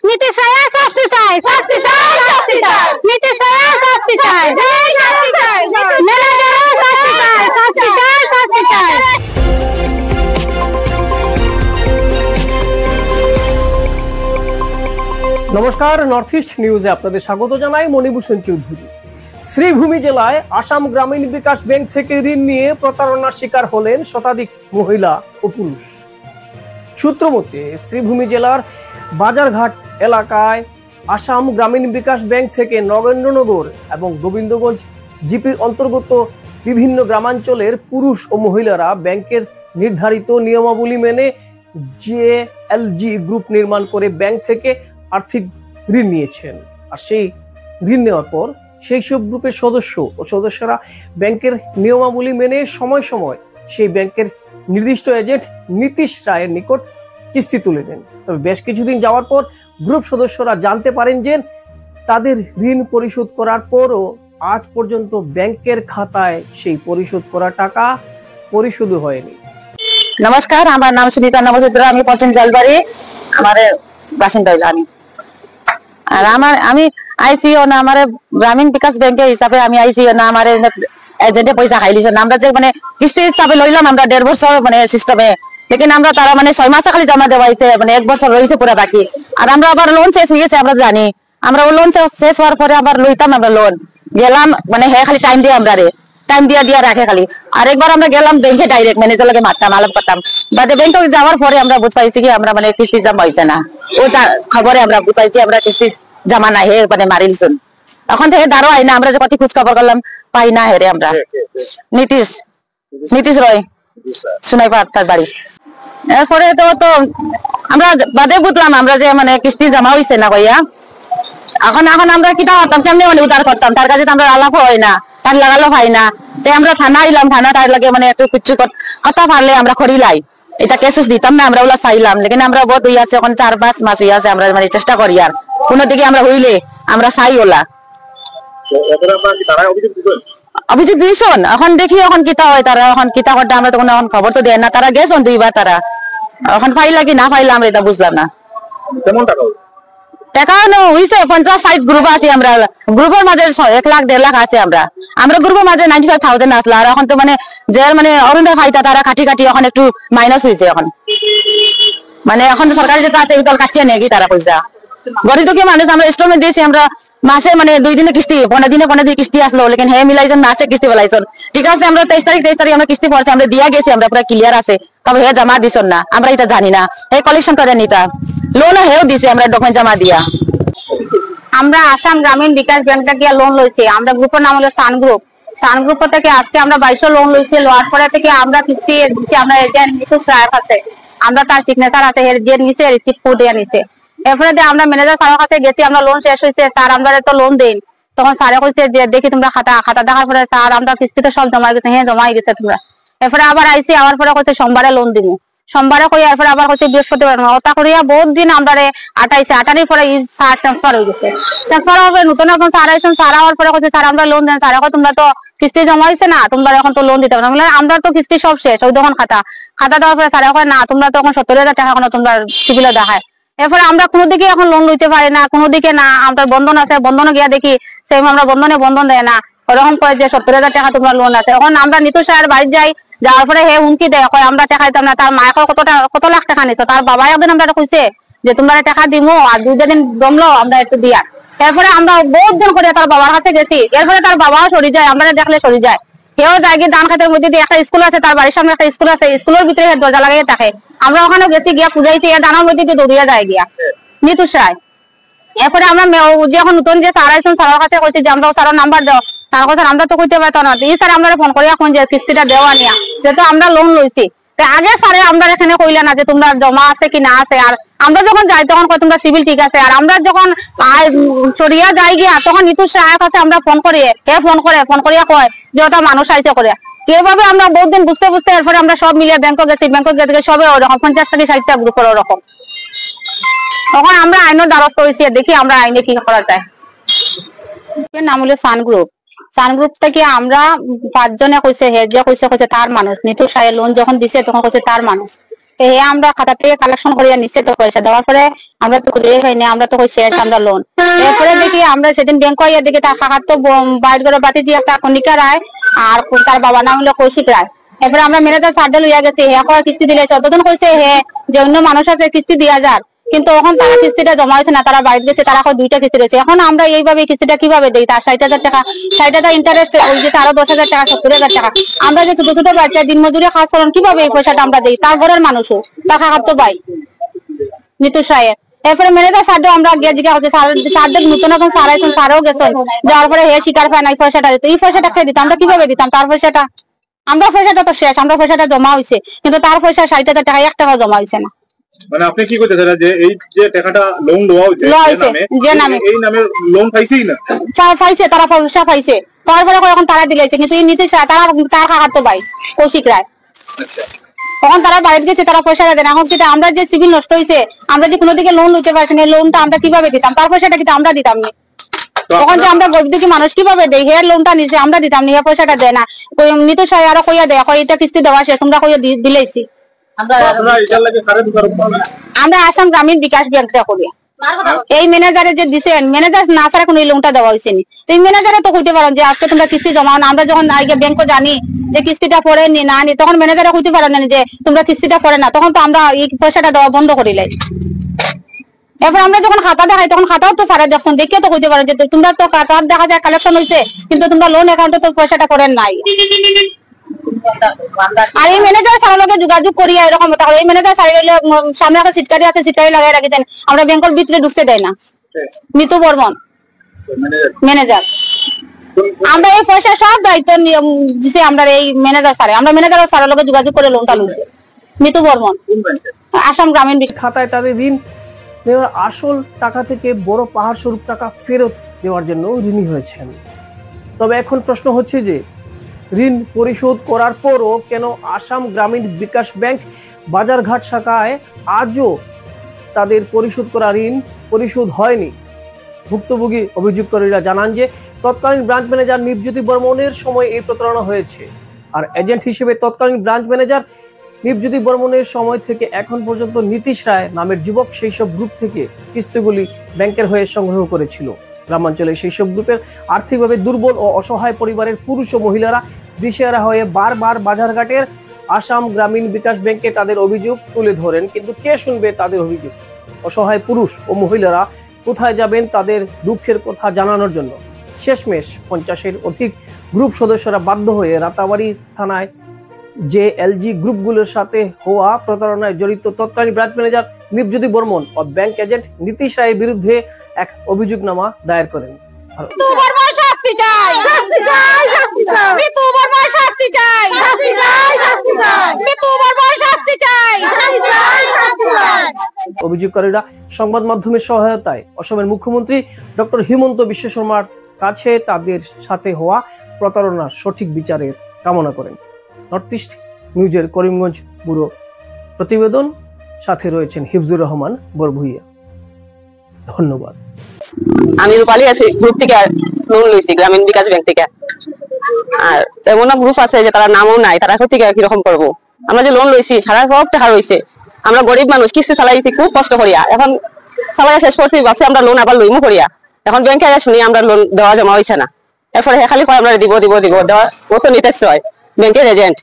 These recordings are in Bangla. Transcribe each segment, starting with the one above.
নীতি ছায়া শাস্তি চাই, শাস্তি চাই, শাস্তি চাই, নীতি ছায়া শাস্তি চাই, শাস্তি চাই, ম্যানেজার শাস্তি চাই, শাস্তি চাই, শাস্তি চাই। নমস্কার, নর্থ ইস্ট নিউজে আপনাদের স্বাগত জানাই। মণিভূষণ চৌধুরী। শ্রীভূমি জেলায় আসাম গ্রামীণ বিকাশ ব্যাংক থেকে ঋণ নিয়ে প্রতারণার শিকার হলেন শতাধিক মহিলা ও পুরুষ। সূত্র মতে শ্রীভূমি জেলার বাজারঘাট এলাকায় আসাম গ্রামীণ বিকাশ ব্যাংক থেকে নগেন্দ্রনগর এবং গোবিন্দগঞ্জ জিপির অন্তর্গত বিভিন্ন গ্রামাঞ্চলের পুরুষ ও মহিলারা ব্যাংকের নির্ধারিত নিয়মাবলী মেনে জেএলজি গ্রুপ নির্মাণ করে ব্যাংক থেকে আর্থিক ঋণ নিয়েছেন। আর সেই ঋণ নেওয়ার পর সেই সব গ্রুপের সদস্যরা ব্যাংকের নিয়মাবলী মেনে সময় সময় সেই ব্যাংকের নির্দিষ্ট এজেন্ট নীতিশ রায়ের নিকট কিস্তি তুলে দেন। তবে বেশ কিছুদিন যাওয়ার পর গ্রুপ সদস্যরা জানতে পারেন যে তাদের ঋণ পরিশোধ করার পরও আজ পর্যন্ত ব্যাংকের খাতায় সেই পরিশোধ করা টাকা পরিশোধ হয়নি। নমস্কার, আমার নাম সুনিতা নবচন্দ্র, আমি পশ্চিম জলবাড়ি আমার বাসিন্দা আমি। আর আমি আইসিও না আমার গ্রামীণ বিকাশ ব্যাংকের হিসাবে আমি আইসিও না আমার এজেন্টে পয়সা খাই লিছেন। আমরা যে মানে কিস্তি হিসাবে লইলাম আমরা 1.5 বছর মানে সিস্টেমে, লেকিন আমরা তারা মানে 6 মাসে খালি জমা দেওয়া হয়েছে, মানে 1 বছর রয়েছে পুরো বাকি। আর আমরা আবার লোন শেষ হয়ে গেছে, আমরা জানি। আমরা ও লোন শেষ হওয়ার পরে আবার লইতাম, আমরা লোন গেলাম মানে হে খালি টাইম দিয়ে আমরা টাইম দিয়া রাখে খালি। আর একবার আমরা গেলাম ব্যাংকে ডাইরেক্ট ম্যানেজার লাগে মারতাম, আলাপ করতাম। বাদে ব্যাংকে যাওয়ার পরে আমরা বুঝ পাইছি কি আমরা মানে কিস্তি জমা হয়েছে না। ও খবরে আমরা বুঝ পাইছি আমরা কিস্তি জমা নাই, হে মানে মারিলছুন। এখন থেকে দাঁড়ো আই না, আমরা যে কত খোঁজ খবর করলাম পাই না হেরে আমরা। নীতিশ রয় সুনাইপাড় তার বাড়ি। এরপরে তো আমরা বাদে বুঝলাম আমরা যে মানে কিস্তি জমা হয়েছে না কইয়া। এখন আমরা কিটা করতাম, কেমনি মানে উদ্ধার করতাম, তার কাছে আমরা আলাপ হয় না, তার লাগালো হয় না। তাই আমরা থানা আইলাম, থানা তার লাগে মানে একটু কিছু কথা পারলে আমরা খড়িলাই এটা কেসুস দিতাম না, আমরা ওলা চাইলাম। লেকিন আমরা বহুত হয়ে আছে, এখন 4-5 মাস হয়ে আছে আমরা মানে চেষ্টা করি। আর কোনো দিকে আমরা হইলে আমরা চাই ওলা অভিযোগ দিয়েছন। এখন দেখি এখন কিতা হয়, তারা এখন কিতা করতে আমরা তখন এখন খবর তো দেয় না। তারা গেছেন 2বার, তারা এখন ফাইলা কি না ফাইলা আমরা এটা বুঝলাম না। টাকা হইছে 50-60 গ্রুপ আছে, আমরা গ্রুপের মাঝে 1 লাখ 1.5 লাখ আছে। আমরা গ্রুপের মাঝে 95,000 আসলো। আর এখন তো মানে যে মানে অরুণোদয় ফাইতা তারা কাটি এখন একটু মাইনাস হয়েছে। এখন মানে এখন সরকারি যেটা আছে ওইটা কাটিয়ে নেই তারা পয়সা। গরিব দুঃখী মানুষ আমরা ইনস্টলমেন্ট দিয়েছি, আমরা মাসে মানে 2 দিনে কিস্তি 15 দিনে কিস্তি আসলো। লেকিন হে মিলাইছেন মাসে কিস্তি ফেলাইছেন। ঠিক আছে, আমরা 23 তারিখ আমরা কিস্তি পড়ছে, আমরা দিয়া গেছি, আমরা পুরো ক্লিয়ার আছে। তবে হে জমা দিছেন না, আমরা এটা জানি না। হে কালেকশন করে নিতা লোন হেও দিছে, আমরা ডকুমেন্ট জমা দিয়া। আমরা আসাম গ্রামীণ বিকাশ ব্যাংক থেকে লোন লইছি। আমরা গ্রুপের নাম হলো সান গ্রুপ থেকে আজকে আমরা 2200 লোন লইছি। লওয়ার পরে থেকে আমরা কিস্তি দিচ্ছি, আমরা এজেন্ট নীতিশ রায় আছে, আমরা তার সিগনেচার আছে, যে নিচে রিসিপ্ট কোড দিয়ে নিছে। এরপরে আমরা ম্যানেজার স্যারের কাছে গেছি, আমরা লোন শেষ হয়েছে স্যার আমরা তো লোন দেন। তখন স্যারে কইছে যে দেখি তোমরা খাতা দেখার পরে স্যার আমরা কিস্তিটা সব জমা গেছে। হ্যাঁ জমা গেছে তোমরা। এরপরে আবার আইসি, আমার পরে কইছে সোমবারে লোন দিব, সোমবারে কই। এরপরে আবার কইছে বৃহস্পতিবার। ওটা করিয়া বহুত দিন আমরা 28 পরে স্যার ট্রান্সফার হয়ে গেছে। ট্রান্সফার হওয়ার পরে নতুন এখন স্যার আইছেন, স্যার আওয়ার পরে কইছে স্যার আমরা লোন দেন। স্যার এখন তোমরা তো কিস্তি জমা হয়েছে না, তোমরা এখন তো লোন দিতে পারো না। আমরা তো কিস্তি সব শেষ, ওই তখন খাতা দেওয়ার পরে স্যার এখন না তোমরা তো এখন 70,000 টাকা এখন তোমরা সিভিলে দেখায়। এরপরে আমরা কোনো দিকে এখন লোন লইতে পারি না, কোনো দিকে না। আমরা বন্ধন আছে, বন্ধনে গিয়া দেখি সেই আমরা বন্ধন দেয় না, ওরকম কয় যে 70,000 টাকা তোমরা লোন আছে। এখন আমরা নীতিশ রায়ের বাড়ি যাই, যাওয়ার পরে হে হুমকি দেয়, কয় আমরা টাকা দিতাম না। তার মায়ে কত লাখ টাকা নিছো, তার বাবা একদিন আমরা কইছে যে তোমরা টাকা দিমো আর 2 দিন জমলো আমরা একটু দিয়া। এরপরে আমরা বহুত দিন করে তার বাবার কাছে গেছি। এরপরে তার বাবাও সরি যায়, আমরা দেখলে সরি যায়। কেউ যায় গিয়ে ধান খাতের মধ্যে দিয়ে একটা স্কুল আছে, তার বাড়ির সামনে একটা স্কুল আছে, স্কুলের ভিতরে দরজা লাগাই থাকে। আমরা ওখানে গেছি, গিয়া পুজাইছি, ধানের মধ্যে দিয়ে দৌড়িয়া যায় গিয়া নীতিশ রায়। এরপরে আমরা যখন নতুন যে স্যার আইছেন স্যারের কাছে কইছি যে আমরা স্যারের নাম্বার দাও। তার কথা আমরা তো কইতে পারতাম না। এই স্যার আমরা ফোন করিয়া কোন যে কিস্তিটা দেওয়া নিয়া, যেহেতু আমরা লোন লইছি। আগে স্যারে আমরা এখানে কইলা না যে তোমরা জমা আছে কি না আছে। আর আমরা যখন যাই তখন কয় তোমরা সিভিল ঠিক আছে। আর আমরা যখন সরিয়া যাই গিয়া তখন নীতিশ রায়ের কাছে আমরা ফোন করিয়া কয় যে ওটা মানুষ আইসে করে কিভাবে। আমরা বহুত দিন বুঝতে এরপরে আমরা সব মিলিয়ে ব্যাংকে গেছি, সবে ওরকম 50 থেকে 60টা গ্রুপের ওরকম। তখন আমরা আইনের দ্বারস্থ হয়েছি, দেখি আমরা আইনে কি করা যায়। নাম হলো সান গ্রুপ থেকে আমরা 5 জনে কইছে, হে যে কইছে তার মানুষ। নীতিশ রায়ের লোন যখন দিছে তখন কইছে তার মানুষ। আমরা খাতা থেকে কালেকশন করিয়া নিচ্ছে তো পয়সা দেওয়ার পরে আমরা তো খুঁজে পাইনি, আমরা তো শেষ আমরা লোন। এরপরে দেখি আমরা সেদিন ব্যাংক আইয়া দেখি তার কাকার তো বাইর করে বাতিজি একটা কণিকা রায় আর তার বাবার নাম হলো কৌশিক রায়। এরপরে আমরা ম্যানেজার সার্ডে লইয়া গেছি, হে কয় কিস্তি দিলে অতদিন কইছে হে যে অন্য মানুষ আছে কিস্তি দিয়া যার, কিন্তু এখন তারা কিস্তিটা জমা হয়েছে না, তারা বাইরে গেছে, তারা দুইটা কিস্তি রয়েছে। এখন আমরা এইভাবে কিস্তিটা কিভাবে দিই? তার 60,000 টাকা, 60,000 ইন্টারেস্ট হয়েছে, আরো 10,000 টাকা, 70,000 টাকা। আমরা যে ছোট ছোট বাচ্চা দিন মজুরি কাজ করেন, কিভাবে এই পয়সাটা আমরা দিই? তার ঘরের মানুষও, তার কাকার তো ভাই নিতু সাহেব। এরপরে ম্যানেজার সার্ডে আমরা গিয়ে জিজ্ঞাসা করছি, সার্ডে নতুন নতুন সার আইছেন, সারও গেছেন, যাওয়ার পরে হে স্বীকার পায় না এই পয়সাটা দিতে। এই পয়সাটা খেয়ে দিতাম, আমরা কিভাবে দিতাম তার পয়সাটা? আমরা পয়সাটা তো শেষ, আমরা পয়সাটা জমা হয়েছে, কিন্তু তার পয়সা 60,000 টাকা 1 টাকা জমা হয়েছে না। মানে আপনি কি করতে চান যে এই যে টাকাটা লোন দেওয়া হয়েছে যে নামে এই নামে লোন পাইছেই না? পাইছে, তারা পয়সা পাইছে, তারপরে এখন তারা দিলেছে, কিন্তু এই নীতিশ রায় তার কাকার তো ভাই কৌশিক রায়। তখন তারা বাড়িতে গেছে, তারা পয়সাটা দেন। এখন কিন্তু আমরা যে সিভিল নষ্ট হয়েছে, আমরা যে কোনো দিকে লোন নিতে পারছি না, লোনটা আমরা কিভাবে দিতাম? তার পয়সাটা কিন্তু আমরা দিতাম না। তখন যে আমরা গরিব দুঃখী মানুষ কিভাবে দেই? হে লোনটা নিছে, আমরা দিতাম না, হে পয়সাটা দেয় না। নিতু সাহেব আরো কইয়া দেয়, এটা কিস্তি দেওয়া শেষ, তোমরা কইয়া দিলেছি। আমরা আসাম গ্রামীণ বিকাশ ব্যাংকটা করি। এই ম্যানেজারে যে দিচ্ছেন, ম্যানেজার না ছাড়া কোনো লোনটা দেওয়া হয়েছে নি। এই ম্যানেজারে তো কইতে পারেন যে আজকে তোমরা কিস্তি জমাও না। আমরা যখন আগে ব্যাংক জানি যে কিস্তিটা পড়ে নি না নি, তখন ম্যানেজারে কইতে পারেন না যে তোমরা কিস্তিটা পড়ে না, তখন তো আমরা এই পয়সাটা দেওয়া বন্ধ করিলাই। এরপর আমরা যখন খাতা দেখাই, তখন খাতাও তো সারা দেখছেন, দেখিও তো কইতে পারেন যে তোমরা তো খাতা দেখা যায় কালেকশন হয়েছে, কিন্তু তোমরা লোন অ্যাকাউন্টে তো পয়সাটা করেন নাই। আর এই ম্যানেজার সারা লোকে যোগাযোগ করিয়া এরকম কথা, এই ম্যানেজার সামনে একটা সিটকারি আছে, সিটকারি লাগাই রাখি দেন, আমরা ব্যাংকের ভিতরে ঢুকতে দেয় না। মিতু বর্মন ম্যানেজার। আমরা এই পয়সা সব দায়িত্ব দিছে আমরা এই ম্যানেজার স্যারে, আমরা ম্যানেজার সারা লোকে যোগাযোগ করে লোনটা লইছে। মিতু বর্মন, আসাম গ্রামীণ খাতায় তাদের ঋণ নেওয়ার আসল টাকা থেকে বড় পাহাড় স্বরূপ টাকা ফেরত দেওয়ার জন্য ঋণী হয়েছেন। তবে এখন প্রশ্ন হচ্ছে যে ঋণ পরিশোধ করার পরও কেন আসাম গ্রামীণ বিকাশ ব্যাংক বাজারঘাট শাখায় আজও তাদের পরিশোধ করা ঋণ পরিশোধ হয়নি? ভুক্তভোগী অভিযোগকারীরা জানান যে তৎকালীন ব্রাঞ্চ ম্যানেজার নিপজ্যোতি বর্মনের সময় এই প্রতারণা হয়েছে, আর এজেন্ট হিসেবে তৎকালীন ব্রাঞ্চ ম্যানেজার নিপজ্যোতি বর্মনের সময় থেকে এখন পর্যন্ত নীতিশ রায় নামের যুবক সেই সব গ্রুপ থেকে কিস্তিগুলি ব্যাংকের হয়ে সংগ্রহ করেছিল। গ্রামাঞ্চলে সেই সব গ্রুপের আর্থিকভাবে দুর্বল ও অসহায় পরিবারের পুরুষ ও মহিলারা দিশেহারা হয়ে বারবার বাজারঘাটের আসাম গ্রামীণ বিকাশ ব্যাংকে তাদের অভিযোগ তুলে ধরেন, কিন্তু কে শুনবে তাদের অভিযোগ? অসহায় পুরুষ ও মহিলারা কোথায় যাবেন তাদের দুঃখের কথা জানানোর জন্য? শেষমেশ 50-এর অধিক গ্রুপ সদস্যরা বাধ্য হয়ে রাতাবাড়ি থানায় যে এলজি গ্রুপগুলোর সাথে হওয়া প্রতারণায় জড়িত তৎকালীন ব্রাঞ্চ ম্যানেজার নিপজ্যোতি বর্মন ও ব্যাংক এজেন্ট নীতিশ রায়ের বিরুদ্ধে এক অভিযোগনামা দায়ের করেন। অভিযোগকারীরা সংবাদ মাধ্যমের সহায়তায় অসমের মুখ্যমন্ত্রী ডক্টর হিমন্ত বিশ্ব শর্মার কাছে তাদের সাথে হওয়া প্রতারণার সঠিক বিচারের কামনা করেন। নর্থ ইস্ট নিউজের করিমগঞ্জ ব্যুরো প্রতিবেদন, সাথে রয়েছেন হিফজুর রহমান বরভুইয়া। ধন্যবাদ। আমি রূপালী আছি, গ্রুপ থেকে লোন লইছি গ্রামীণ বিকাশ ব্যাংক থেকে। আর এমন গ্রুপ আছে যে তারা নামও নাই, তারা থেকে কিরকম করবো? আমরা যে লোন লইছি সারা সব টাকা রয়েছে, আমরা গরিব মানুষ কিস্তি চালাইছি খুব কষ্ট করিয়া, এখন চালাই শেষ করছি, ভাবছি আমরা লোন আবার লইমু করিয়া, এখন ব্যাংকে শুনি আমরা লোন দেওয়া জমা হয়েছে না। এরপরে খালি কয় আমরা দিব দিব দিব দেওয়া, ও তো নিতে হয় ব্যাংকের এজেন্ট।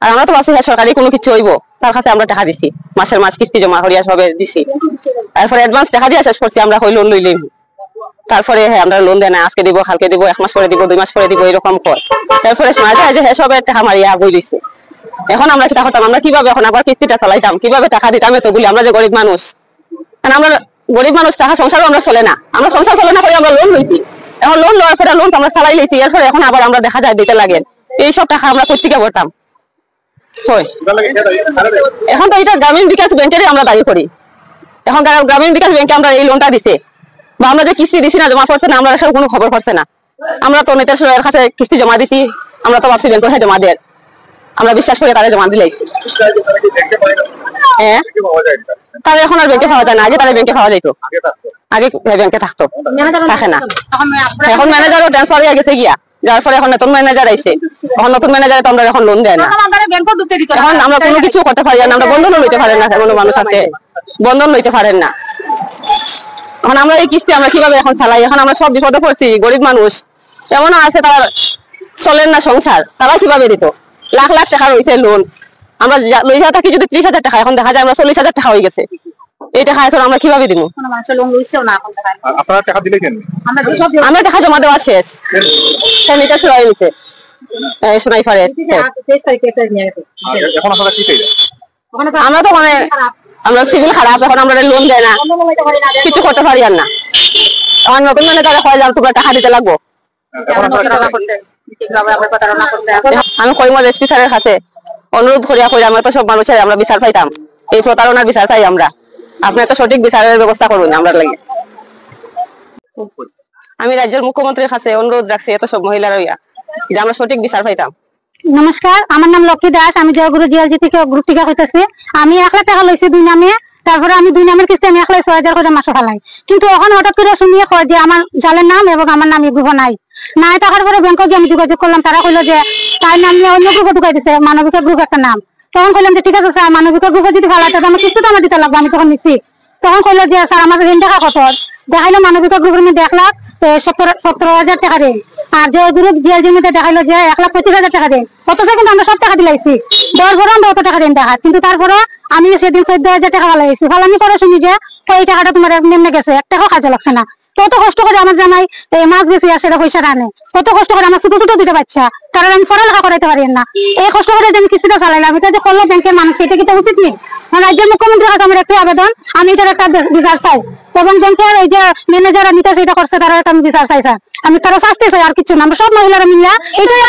আর আমরা তো ভাবছি সরকারি কোনো কিছু হইব, তার কাছে আমরা টাকা দিছি, মাসের মাস কিস্তি জমা করিয়া সবে দিছি। তারপরে অ্যাডভান্স টাকা দিয়ে শেষ করছি, আমরা হই লোন লইলেই। তারপরে হ্যাঁ আমরা লোন দেয় না, আজকে দিব, কালকে দিব, 1 মাস পরে দিব, 2 মাস পরে দিব, এরকম কর। তারপরে শোনা যায় যে হ্যাঁ সবে টাকা মারিয়া বই দিচ্ছে। এখন আমরা কি করতাম? আমরা কিভাবে এখন আবার কিস্তিটা চালাইতাম, কিভাবে টাকা দিতাম? এত বলি আমরা যে গরিব মানুষ, আমরা গরিব মানুষ, টাকা সংসারও আমরা চলে না, আমরা সংসার চলে না করে আমরা লোন লইছি। এখন লোন লওয়ার পরে লোন আমরা চালাই লইছি, এরপরে এখন আবার আমরা দেখা যায় দিতে লাগে। এইসব টাকা আমরা কোথেকে করতাম? এখন তো এটা গ্রামীণ বিকাশ ব্যাংকেরই আমরা দায়ী করি। এখন গ্রামীণ বিকাশ ব্যাংকে আমরা এই লোনটা দিছে, বা আমরা যে কিস্তি দিছি না, জমা করছে না, আমরা কোনো খবর করছে না। আমরা তো নেতার কাছে কিস্তি জমা দিছি, আমরা তো ভাবছি ব্যাংকে জমা দেয়, আমরা বিশ্বাস করে তারা জমা দিলাইছি। হ্যাঁ, তাহলে এখন আর ব্যাংকে পাওয়া যায় না, আগে তাহলে ব্যাংকে পাওয়া যাইতো, আগে ব্যাংকে থাকতো, থাকে না। এখন ম্যানেজারও ট্রান্সফার হয়ে গেছে গিয়া, যার পরে এখন নতুন ম্যানেজার আইছে, এখন নতুন ম্যানেজারে তো আমরা এখন লোন দেয় না, এখন আমরা কোনো কিছু করতে পারি না, আমরা বন্ধন লইতে পারেন না, এমন মানুষ আছে বন্ধন লইতে পারেন না। এখন আমরা এই কিস্তি আমরা কিভাবে এখন চালাই, এখন আমরা সব বিপদে পড়ছি, গরিব মানুষ এমন আছে তার চলেন না সংসার, তারা কিভাবে দিত? লাখ লাখ টাকা রয়েছে লোন, আমরা লই যাওয়া থাকি যদি 30,000 টাকা, এখন দেখা যায় আমরা 40,000 টাকা হয়ে গেছে, এই টাকা এখন আমরা কিভাবে দিব? আপনারা টাকা দিলে কেন? আমরা টাকা জমা দেওয়া শেষ, এটা শুরু হয়ে গেছে শোনাই পারে। এখন আপনারা কি চাইছেন? আমরা তো মানে আমরা সিভিল খারাপ, এখন আমরা লোন দেয় না, কিছু করতে পারি আর না। আমার নতুন ম্যানেজার হয় যার তোমরা টাকা দিতে লাগবো। আমি কইমো এসপি স্যারের কাছে অনুরোধ করিয়া কই, আমরা তো সব মানুষের আমরা বিচার পাইতাম, এই প্রতারণার বিচার চাই আমরা, আপনি একটা সঠিক বিচারের ব্যবস্থা করুন আমরা লাগে। আমি রাজ্যের মুখ্যমন্ত্রীর কাছে অনুরোধ রাখছি এত সব মহিলারা যে আমরা সঠিক বিচার পাইতাম। নমস্কার, আমার নাম লক্ষ্মী দাস, আমি জয়গুরু জিএলজি থেকে গ্রুপ থেকে হইতেছি। আমি 1 লাখ টাকা লইছি 2 নামে, তারপরে আমি 2 নামের কিস্তি আমি 1,06,000 করে মাসে ফেলাই, কিন্তু এখন হঠাৎ করে শুনিয়ে কয় যে আমার জালের নাম এবং আমার নাম এই গ্রুপে নাই থাকার পরে ব্যাংকে গিয়ে আমি যোগাযোগ করলাম, তারা কইলো যে তার নাম নিয়ে অন্য গ্রুপে ঢুকাই দিছে, মানবিকা গ্রুপ একটা নাম। তখন কইলাম যে ঠিক আছে স্যার, মানবিকা গ্রুপে যদি ফেলাই তাহলে আমার কিস্তি তো আমার দিতে লাগবে, আমি তখন নিচ্ছি। তখন কইলো যে স্যার আমার ঋণ টাকা কত, দেখাইলো মানবিকা গ্রুপের মধ্যে 1,17,000 টাকা ঋণ, আর যে গ্রুপ জিএলজির মধ্যে দেখাইলো যে 1,25,000 টাকা ঋণ, অথচ কিন্তু আমরা সব টাকা দিলাইছি, 10 বড় আমরা অত টাকা ঋণ দেখা, কিন্তু তারপরে আমি সেদিন 14,000 টাকা ফেলাইছি, ফেলানি করে শুনি যে এই টাকাটা তোমার নেমে গেছে, 1 টাকাও কাজে লাগছে না। কত কষ্ট করে আমার জামাই এই মাছ বেশি আসে পয়সা আনে, কত কষ্ট করে আমার ছোট ছোট দিতে বাচ্চা, তারা আমি পড়ালেখা করাইতে পারি না, এই কষ্ট করে যে আমি কিস্তিটা চালাইলাম, এটা যে করলো ব্যাংকের মানুষ, এটা কি তো উচিত নেই? রাজ্যের মুখ্যমন্ত্রীর কাছে আমার একটু আবেদন, আমি এটার একটা বিচার চাই, এবং ব্যাংকের এই যে ম্যানেজার নিতে সেটা করছে তারা একটা আমি বিচার চাই, স্যার আমি তারা শাস্তি চাই, আর কিছু না, আমরা সব মহিলারা মিলে এটাই